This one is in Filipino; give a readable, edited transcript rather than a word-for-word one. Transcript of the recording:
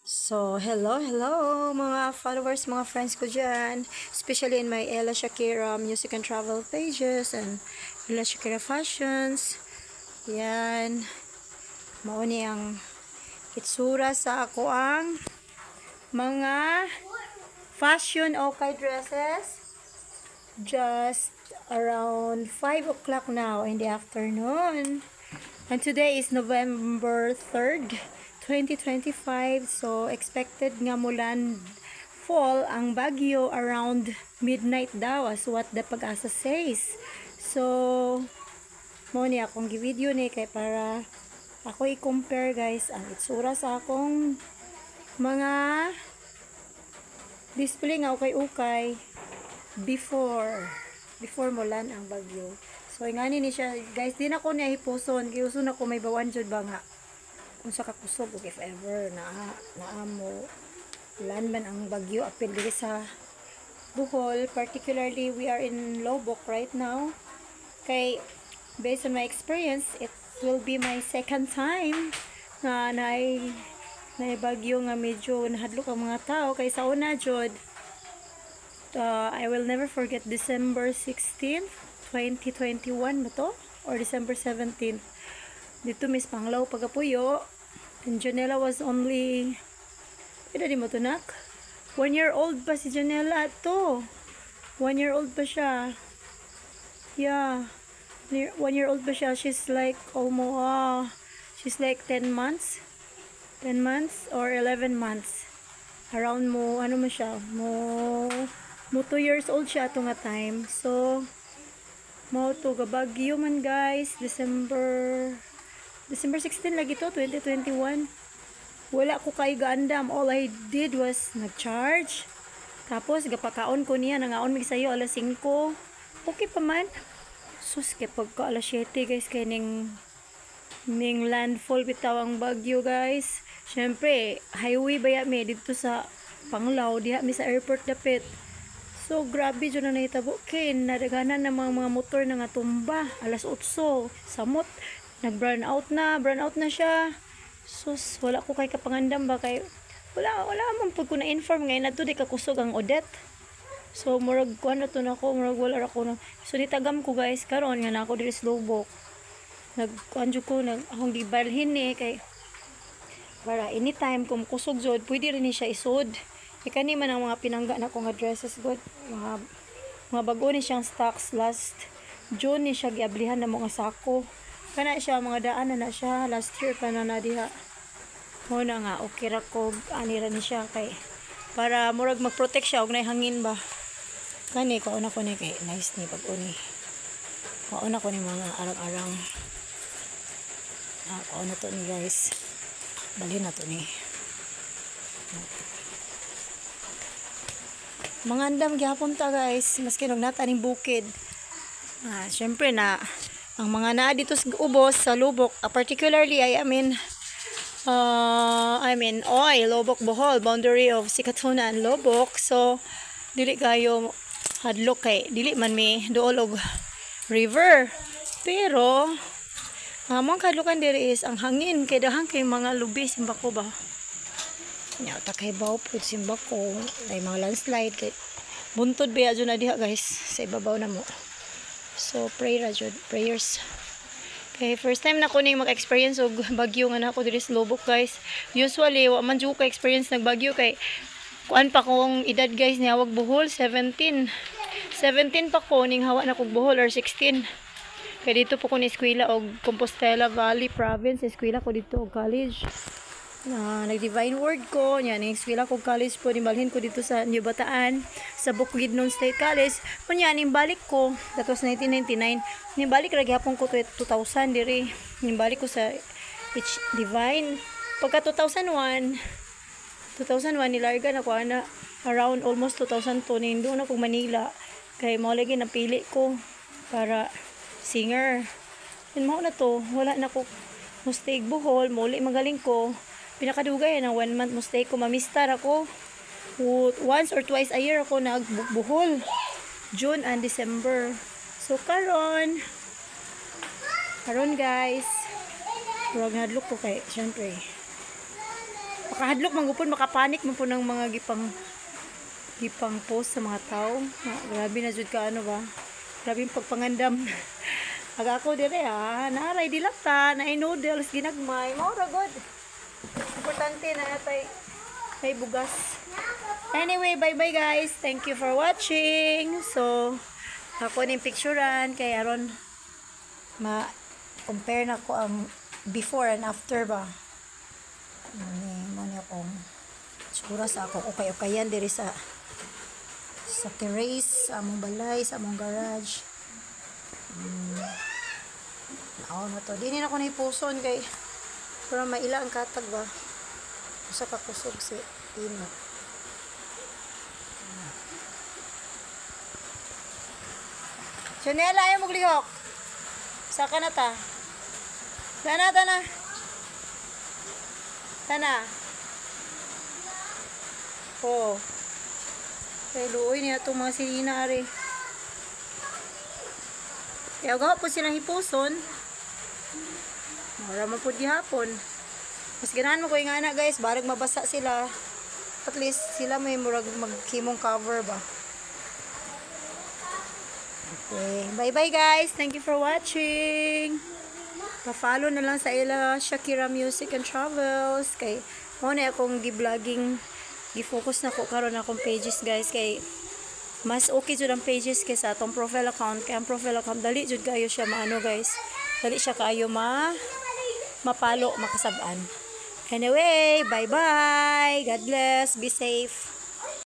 So, hello mga followers, mga friends ko dyan. Especially in my Ella Shakira Music and Travel pages and Ella Shakira Fashions. Yan. Mauni ang itsura sa ako ang mga fashion okay dresses. Just around 5 o'clock now in the afternoon. And today is November 3rd, 2025. So, expected nga mulan fall ang Baguio around midnight daw as what the Pag-asa says. So, mo ni akong gi-video ni kay para ako i-compare guys ang itsura sa akong mga display nga ukay-ukay before mulan ang bagyo. So, ingani ni siya, guys, di na ko niya hipuson. Kiuson ako may bawan jud ba nga. Kung sa kakusog, if ever, naamo, landman ang bagyo, apil diri sa Bohol. Particularly, we are in Lobok right now. Kay, based on my experience, it will be my second time na bagyo nga medyo nahadlok ang mga tao. Kay sa una, jud, I will never forget December 16th, 2021 ba to? Or December 17th. Dito Miss Panglaw Pagapuyo. And Janela was only, pwede di mo to nak? 1 year old pa si Janela to. 1 year old pa siya. Yeah. 1 year old pa siya. She's like almost, she's like 10 months. 10 months or 11 months. Around mo, ano mo siya? Mo 2 years old siya ito nga time. So, mo to gabagyo man guys, December 16 lagi to, 2021. Wala ko kay gaandam. All I did was nag-charge. Tapos gapakaon ko niya, nangaon mig sayo alas 5. Okay pa man. Sus kay pagka alas 7 guys kay ning landfall bitaw ang bagyo guys. Syempre, highway baya mi dito sa Panglao, diha mi sa airport dapit. So, grabe dyan na nahitabo. Kaya, nadaganan ng mga motor na nga tumba. Alas 8. Samot. Nag-burn out na siya. Sus, wala ko kay kapangandam ba? Kay, wala man po ko na-inform. Ngayon na to, di kakusog ang Odette. So, murag ko na to na ako. Murag wala ako na. So, nitagam ko guys. Karon nga na ako dito sa Lobok. Nag-anjo ko, akong gibalhin eh. Kay, para anytime kung kusog jod, pwede rin siya isod. Ikani man ang mga pinangga na kong dresses good. Mga bago ni siyang stocks last June ni siya giablihan na mga sako. Kana siya mga daan na siya last year pa na diha. Mo na nga okay ra ko ani ra ni siya kay para murag mag-protect siya og nay hangin ba. Kani ko na ko ni kay nice ni pag-uni. Kauna ko ni mga arang-arang. Kauna to ni guys. Balhin na to ni. Mga andam gyapon ta guys, maski nog nataning bukid. Syempre na ang mga naa dito sa ubos sa Lubok, particularly I mean Lobok Bohol, boundary of Sikatuna and Lobok. So dili kayo hadlok kay dili man mi duol og river. Pero among kadlukan diri is ang hangin kay dahang kay mga lubi simbako ba. Nya ta kay baw pud simbako ay mga landslide kay buntod biya jud na diha guys sa ibabaw na mo. So pray ra jud, prayers. Kay first time na ko ning mag-experience og bagyo nga nako diri sa Lobok guys. Usually wa man jud ka experience nagbagyo kay kuan pa kong edad guys ni hawag Bohol 17 pa ko ning hawa na kog Bohol or 16. Kay dito po ko ni eskwela og Compostela Valley Province, eskwela ko dito og college. Nag-divine word ko yan, eskwela ko college po, nimbalhin ko dito sa New Bataan sa Bukidnon State College po yan, nimbalik ko that was 1999, nimbalik lagi hapon ko 2000 diri, nimbalik ko sa Divine pagka 2001 nilarga na ko na around almost 2002 doon ako Manila kay mo lagi napili ko para singer yun mo na to, wala na ko mustay Bohol, muli magaling ko pinakadugay na 1 month mustay ko mamistar ako once or twice a year ako nagbuhol June and December. So karon guys, murag hadlok ko kay syempre makahadlok manggupon, makapanik man po ng mga gipang post sa mga tao. Grabe na jud ka ano ba? Grabe yung pagpangandam. Aga ako dire naaray dilata, na noodles ginagmay. Mao ra god. Importante na natay may bugas. Anyway, bye-bye guys. Thank you for watching. So, ako ning picturean kay aron compare na ko ang before and after ba. Mo ni akong tsura sa ako okay-okayan diri sa terrace, sa among balay, sa among garage. Na to. Dini na ko na ipuson kay para maila ang katag ba. Usa ka kusog si Tino. Chanela, ayaw maglihok. Saka na ta. Tana. Oh. Kaya luoy niya itong mga silina ari. Kaya gawa po silang hipuson. Maraman po gihapon. Mas ganahan mo ko yung anak guys. Barag mabasa sila. At least sila may murag magkimong cover ba. Okay. Bye-bye guys. Thank you for watching. Pa-follow na lang sa ila Shakira Music and Travels. Kay mo na akong gi-vlogging. Gi-focus na ko karon akong pages guys. Kay mas okay jud ang pages kaysa atong profile account. Kaya ang profile account dali jud kayo siya maano guys. Dali siya kaayo mapalo, makasab-an. Anyway, bye-bye. God bless. Be safe.